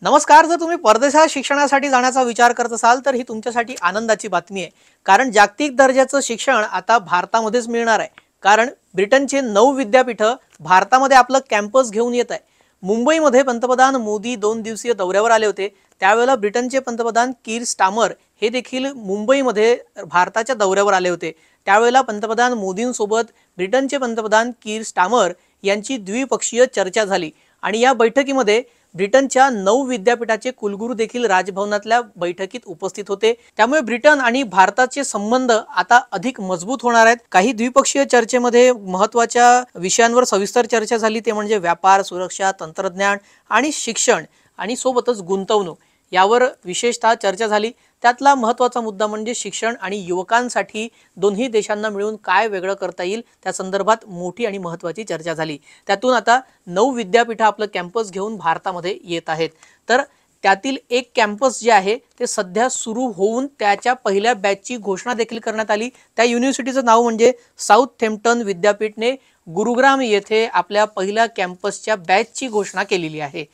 नमस्कार। जर तुम्ही परदेशात शिक्षणासाठी जाण्याचा विचार करत असाल तर ही तुमच्यासाठी आनंदाची बातमी आहे, कारण जागतिक दर्जाचं शिक्षण आता भारतामध्येच मिळणार आहे। कारण ब्रिटनचे 9 विद्यापीठ भारतामध्ये आपलं कॅम्पस घेऊन येत आहे। मुंबईमध्ये पंतप्रधान मोदी 2 दिवसीय दौऱ्यावर आले होते। त्यावेळेला ब्रिटनचे पंतप्रधान कीर स्टामर हे देखील मुंबईमध्ये भारताच्या दौऱ्यावर आले होते। त्यावेळेला पंतप्रधान मोदींसोबत ब्रिटनचे पंतप्रधान कीर स्टामर यांची द्विपक्षीय चर्चा झाली आणि या बैठकीमध्ये ब्रिटनच्या 9 विद्यापीठाचे कुलगुरू देखील राजभवनातल्या बैठकीत उपस्थित होते। त्यामुळे ब्रिटन आणि भारताचे संबंध आता अधिक मजबूत होणार आहेत। काही द्विपक्षीय चर्चेमध्ये महत्त्वाच्या विषयांवर सविस्तर चर्चा झाली, ते म्हणजे व्यापार, सुरक्षा, तंत्रज्ञान आणि शिक्षण आणि सोबतच गुंतवणूक यावर विशेषतः चर्चा झाली। त्यातला महत्त्वाचा मुद्दा म्हणजे शिक्षण आणि युवकांसाठी दोन्ही देशांना मिळून काय वेगळं करता येईल त्या संदर्भात मोठी आणि महत्त्वाची चर्चा झाली। त्यातून आता 9 विद्यापीठ आपलं कॅम्पस घेऊन भारतामध्ये येत आहेत। तर त्यातील एक कॅम्पस जे आहे ते सध्या सुरू होऊन त्याच्या पहिल्या बॅचची घोषणा देखील करण्यात आली। त्या युनिव्हर्सिटीचं नाव म्हणजे साऊथहॅम्प्टन विद्यापीठने गुरुग्राम येथे आपल्या पहिल्या कॅम्पसच्या बॅचची घोषणा केलेली आहे।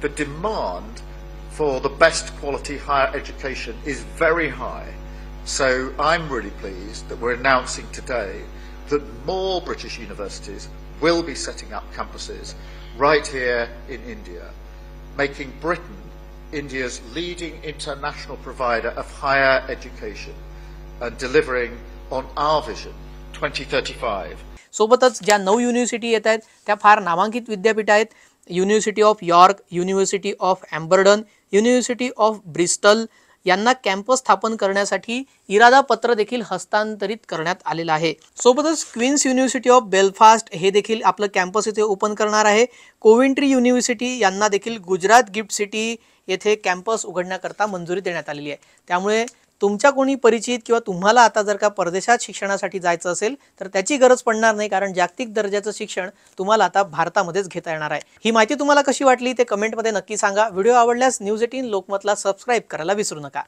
The demand for the best quality higher education is very high. So I'm really pleased that we're announcing today that more British universities will be setting up campuses right here in India, making Britain India's leading international provider of higher education and delivering on our vision 2035. सोबतच ज्या 9 university येत आहेत त्या फार नामांकित विद्यापीठ आहेत। University of York, university of Aberdeen, university of Bristol यांना कॅम्पस स्थापन करण्यासाठी इरादा पत्र देखील हस्तांतरित करण्यात आलेलं आहे। सोबतच क्वीन्स युनिव्हर्सिटी ऑफ बेलफास्ट हे देखील आपलं कॅम्पस इथे ओपन करणार आहे। कोविंट्री युनिव्हर्सिटी यांना देखील गुजरात गिफ्ट सिटी येथे कॅम्पस उघडण्याकरता मंजुरी देण्यात आलेली आहे। त्यामुळे तुमच्या कोणी परिचित किंवा तुम्हाला आता जर का परदेशात शिक्षणासाठी जायचं असेल तर त्याची गरज पडणार नाही, कारण जागतिक दर्जाचं शिक्षण तुम्हाला आता भारतामध्येच घेता येणार आहे। ही माहिती तुम्हाला कशी वाटली ते कमेंटमध्ये नक्की सांगा। व्हिडिओ आवडल्यास न्यूज 18 लोकमतला सबस्क्राइब करायला विसरू नका।